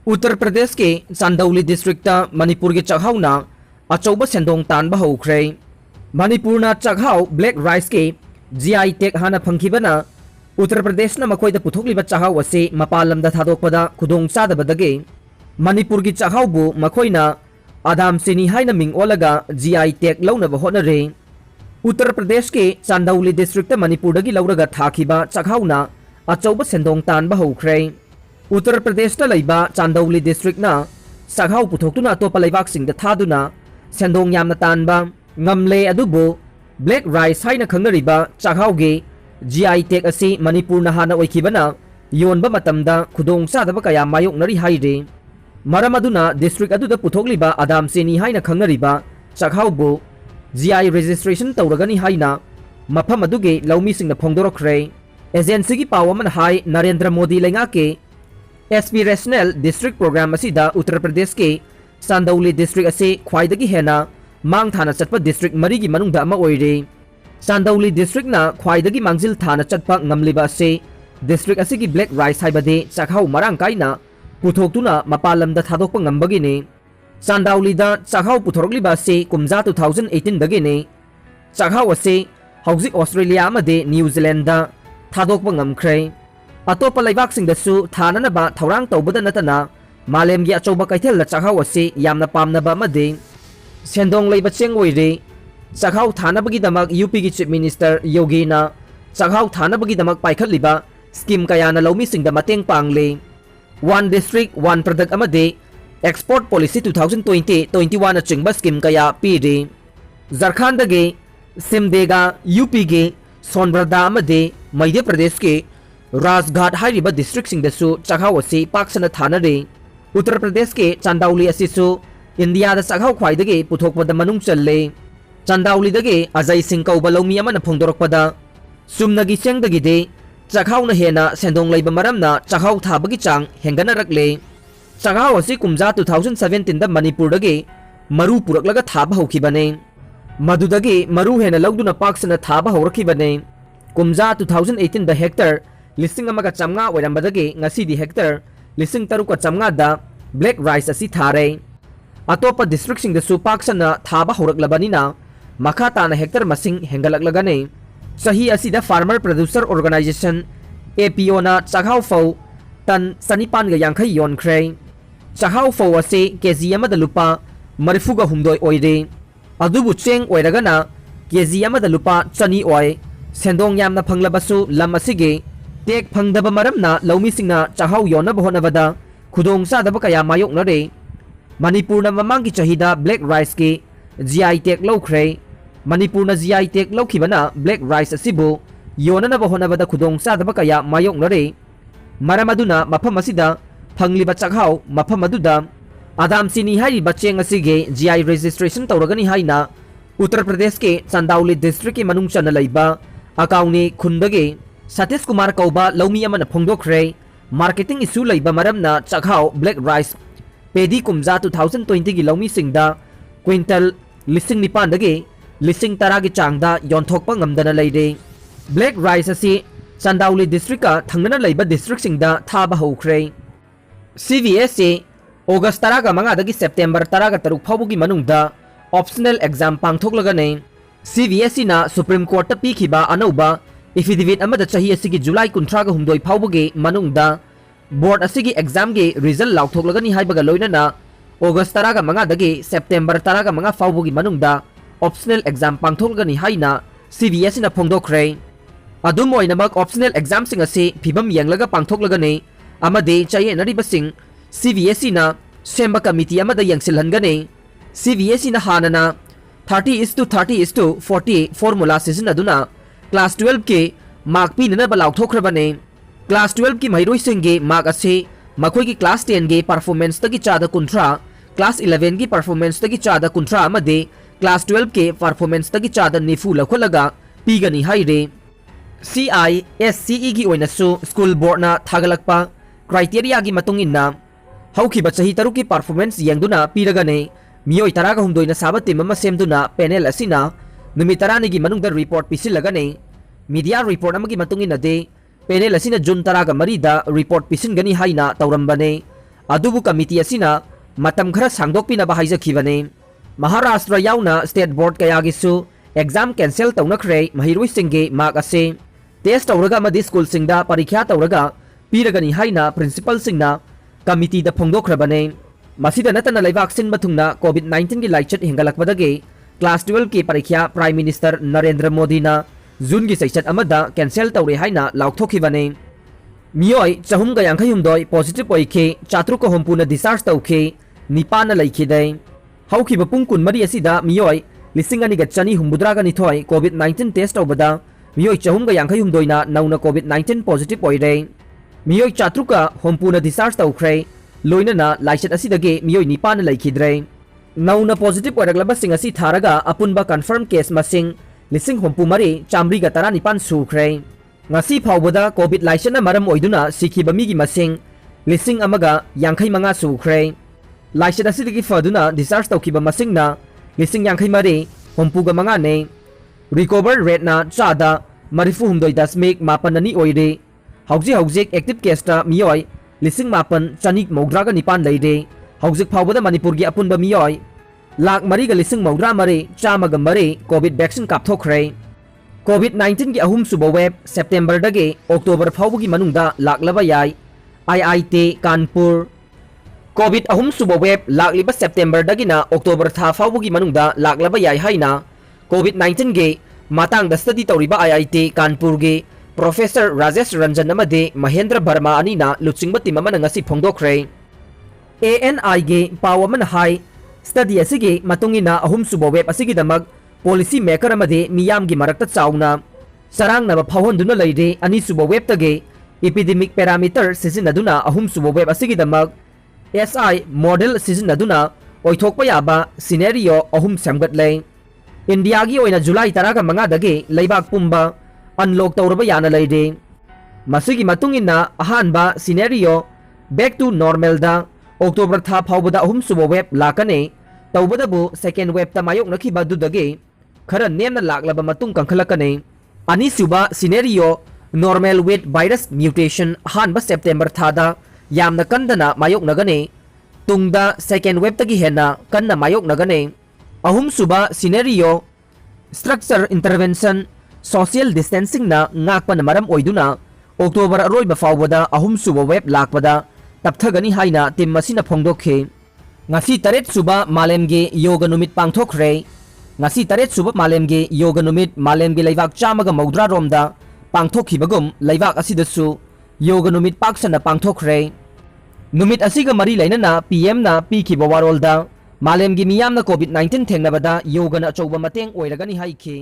उत्तर प्रदेश के चांदौली डिस्ट्रिक्ट मणिपुर के चघाउना अचौब सेंदोंग तानबा हौख्रे। मणिपुरना चघाउ black rice के जीआई टेक हाना फंखिबना उत्तर प्रदेश ना मखोइदा पुथोकलिबा चघाउ असे मपाल लमदा थादोकपदा खुदोंग चादबदगे मणिपुर की चघाउबु मखोइना आदाम सिनी हाइना Ming ओलगा GI take लौनबा होनरे। Uttar Pradesh के चांदौली डिस्ट्रिक्ट मणिपुरदगी लौरगा थाखिबा चघाउना अचौब सेंदोंग तानबा हौख्रे। उत्तर प्रदेश चांदौली डिस्ट्रिक्ट चघाउ पुथोक्तुना अतोप लेबाकसिंगदा थादुना सेंदोंग यामना तानबा ngamle adubu black rice haina khangnariba chaghaugge GI tag asi Manipur na hana oikibana yonba matamda khudong sadaba kaya mayoknari haire maram aduna district aduda puthokliba Adam Seni haina khangnariba chaghaubu GI registration tawragani haina mafam aduge laumi singna phongdorokre agency gi pawaman hai Narendra Modi lenga ke aspirational district program asida Uttar Pradesh ke Sandauli district ase khwaidagi hena mang thana chatpa district mari gi manungda ama oire। Sandauli district na khwaidagi mangzil thana chatpa ngamliba ase district asigi black rice haibade chakhau marang kaina puthoktuna mapalamda thadokpa ngambagi ne। Sandauli da chakhau puthorokliba ase kumja 2018 dagi ne chakhau ase hauzik Australia amade New Zealand da thadokpa ngamkhre atopa laibak sing da su thana na ba thorang tawbada natana malem gi achoba kaithel la chakhau ase yamna pamna ba amade सेंदोंग लेबा चेंगोइरे चघाउ थानबगी दमक UP की chief minister योगी ना चघाउ थानबगी दमक पाइखलिबा scheme कयाना लौमी सिंगदा मतेंग पांगले वन डिस्ट्रिक्ट वन प्रोडक्ट अमदे एक्सपोर्ट पॉलिसी 2020-21 चिंगबा स्कीम कया पीरे झारखंड गे सिमदेगा यूपी गे सोनभद्र अमदे मध्य प्रदेश के राजघाट हाइरिबा डिस्ट्रिक्ट सिंगदसु चघाउ असी पाक्सना थानरे। उत्तर प्रदेश के चांदौली असिसु इंडिया चघाउ ख्वाइदगे पुथोकपदा मनुंग चल्ले। चांदौलीदगे अजय सिंह कौबा लौमी अमना फोंदोरकपदा सुमनगी चेंगदगिदे चघाउना हेना सेंदोंग लैबा मरमना चघाउ थाबगी चांग हेंगनरकले चघाउ असी कुमजा 2017 दा मणिपुरदगे मरु पुरकलगा थाबा हौखिबने मदुदगे मरु हेना लौदुना पाक्सना थाबा हौरखिबने कुमजा 2018 दा हेक्टर लिसिंग अमगा चमगा ओइरमबदगे ngasi di हेक्टर लिसिंग तरुका चमगा दा ब्लैक राइस असी थारे अतोप डिस्ट्रिक्ट सिंग दसु पाक्सना थाबा हौरकलबनिना मखा ताना हेक्टर मसिंग हेंगलकलगने सही असिदा फार्मर प्रोड्यूसर ऑर्गेनाइजेशन APO ना चघाउ फौ तन सनिपान ग यांखै योनख्रे चघाउ फौ असे केजी अमदा लुपा मरिफुगा हुमदोय ओइरे अदुबु चेंग ओइरगना केजी अमदा लुपा चनी ओय सेंदोंग यामना फंगलबसु लम असिगे टेक फंगदबा मरमना लौमी सिंगना चघाउ योनब होनबदा खुदोंग सादब कया मायोकनरे। मणिपुर ममांग की चाहिदा ब्लैक राइस के GI टेक लौख्रे मणिपुर GI टेक लौखिबना ब्लैक राइस असिबु योननब होनबदा खुदोंग सादब कया मायोकनरे मरम अदुना मफम असिदा फंगलिबा चघाउ मफम अदुदा आदाम सिनी हाइरिबा Cheng असिगे GI registration तौरगनी हाइना Uttar Pradesh के चांदौली डिस्ट्रिक्ट के मनुंग चना लैबा अकाउनी खुंदगे सतीश कुमार कौबा लौमी अमना फोंदोख्रे मार्केटिंग इशू लैबा मरमना चघाउ ब्लैक राइस पेदी कुमजा 2020 की लौमी सिंगदा क्विंटल लिसिंग निपानदगे लिसिंग तरा की चांगदा योंथोकपा ngamdana लेरे ब्लैक राइस असी चांदौली डिस्ट्रिक्ट का थंगना लैबा डिस्ट्रिक्ट सिंगदा थाबा हौख्रे। CVS से अगस्त 15 सेप्टेम्बर 13 फाउबगी मनुंगदा ऑप्शनल एग्जाम पांगथोकलगने CVS ना सुप्रीम कोर्ट पीखिबा अनौबा एफिडेविट अमदा चाही असिगी जुलाई 19 फाउबगी मनुंगदा बोर्ड असिगी एग्जाम के रिजल्ट लाउथोकलगनी हाइबगा लोइनना अगस्त 15 सेप्टेम्बर 15 फाउबगी मनुंगदा ऑप्शनल एग्जाम पांगथोकलगनी हाइना CVS ना फोंदोख्रे अदुम ओइनमक ऑप्शनल एग्जाम सिंग असे फिबम यंगलगा पांगथोकलगने अमदे चायेनरिबसिंग CVS ना सेंबा कमिटी अमदा यंगसिलहनगने CVS ना हानना 30:30:40 फॉर्मूला सिजनदुना क्लास 12 के मार्क पीनना बलाउथोख्रबने क्लास 12 की महिरोई सिंगे मार्क असे मखोई की क्लास 10 के परफॉर्मेंस तकी चादा कुंट्रा क्लास 11 की परफॉर्मेंस तकी चादा कुंट्रा अमदे क्लास 12 के परफॉर्मेंस तकी चादा निफु लखोलगा पीगनी हाइरे। CISCE की ओइनसु स्कूल बोर्ड ना थागलकपा क्राइटेरिया की मतुंग इन्ना हौखिबा चही तरुक की परफॉर्मेंस यंगदुना पीरगने मियोई तरागा हुमदोइना साबा टीम अमा सेमदुना पैनल असिना नुमित 30 की मनुंगदा रिपोर्ट पिसिलगने मीडिया रिपोर्ट अमगी मतुंग इनदे पैनल असिना जून 13 रिपोर्ट पिसिनगनी हाइना तौरंबने अदुबु कमिटी असिना मतम खरा सांगदोकपिनबा हाइजखिबने महाराष्ट्र याउना स्टेट बोर्ड कयागिसु एग्जाम कैंसिल तौनखरे महिरुइसिंगे मार्क असे टेस्ट तौरगा मदि स्कूल सिंगदा परीक्षा तौरगा पीरगनी हाइना प्रिंसिपल सिंगना कमिटी दा फोंगदोखरबने मसिदा नतना लेबाक सिन मथुंगना कोविड-19 की लाइचट हिंगलकबदगे क्लास 12 की परीक्षा प्राइम मिनिस्टर नरेंद्र मोदी ना जून की सेशन अमदा कैंसिल तौरे हाइना लाउथोखिबने मियोय चहुमगा यांखयुमदोय पॉजिटिव ओइखे चात्रुक होमपुना डिस्चार्ज तौखे निपान लैखिदे हौखिबा पुंग कुनमरी असिदा मियोय लिसिंग अनिगा चनी हुम्बुद्रागा निथोय कोविड-19 टेस्ट तौबदा मियोय चहुमगा यांखयुमदोयना नौना कोविड-19 पॉजिटिव ओइरे मियोय चात्रुका होमपुना डिस्चार्ज तौख्रे लोइनना लाइचट असिदगे मियोय निपान लैखिद्रे नौना पॉजिटिव ओइरगलबसिंग असि थारगा अपुनबा कंफर्म केस मसिंग लिसिंग होमपुमरी चामरीगा तरा निपान सुख्रे ngasi phawbada covid laisana maram oiduna sikhiba migi masing lising amaga yankhai manga sukhre laisana sidigi faduna discharge tawkiba masingna lising yankhai mari hompuga manga ne recover rate na chada marifu humdoi dasmik mapanani oire hauji active case ta miyoi lising mapan chanik maudraga nipan leide hauji phawbada manipur gi apunba miyoi lak mari ga lising maudra mari chamaga mari covid vaccine kapthokre कोविड-19 की अहुम सुबह wave September दगे October फाउबगी मनुंगदा लाक्लबा याय IIT Kanpur covid अहुम सुबह वेब लाक्लिबा सेप्टेम्बर दगिना अक्टोबर था फाउबगी मनुंगदा लाक्लबा याय हाइना कोविड-19 गे मातांग दस्तदी तौरिबा आईआईटी कानपुर गे प्रोफेसर राजेश रंजन अमदे महेंद्र वर्मा अनिना लुचिंगबा टीम अमना ngasi फोंगदोखरे एएनआई गे पावमन हाई स्टडी असिगे मतुंगिना अहुम सुबह वेब असिगी दमक पॉलिसी मेकर अमदे मियाम की मरकत चाउना सरंगनब फावहंदुना लैरे अनि सुब वेब तगे एपिडेमिक पैरामीटर सिजिनदुना अहुम सुब वेब असिगिदमक एसआई मॉडल सिजिनदुना ओइथोकपा याबा सिनेरियो अहुम सेमगतले इंडिया की ओइना जुलाई 15 दगे लैबाक पुंबा अनलॉक तौरबा याना लैरे मसिगी मतुंगिना अहानबा सिनेरियो बैक टू नॉर्मल दा अक्टोबर था फावबदा अहुम सुब वेब लाकने तौबदबु सेकेंड वेब ता मायोकनखिबा दुदगे खरा नेमना लाक्लबा मतुंग कंखलकने अनिसुबा scenario normal with virus mutation हानबा सेप्टेम्बर थादा यामना कंदना मायोकनगने तुंगदा सेकेंड वेब तगी हेना कन्ना मायोकनगने अहुम सुबा scenario structure intervention social distancing ना ngakpana maram oiduna अक्टोबर अरोइबा फावबदा अहुम सुबा web लाकबदा तपथगनी हाइना team मसिना फोंगदोखे ngasi 8 suba malemge yoga numit pangthokre ngasi 8 suba malemge yoga numit malemge leibak chamaga maudra romda pangthokhibagum leibak asidasu yoga numit paksana pangthokre numit asiga mari lainana pm na pikhiba warolda malemge miyamna covid-19 thengnabada yoga na chouba mateng oiragani haikhi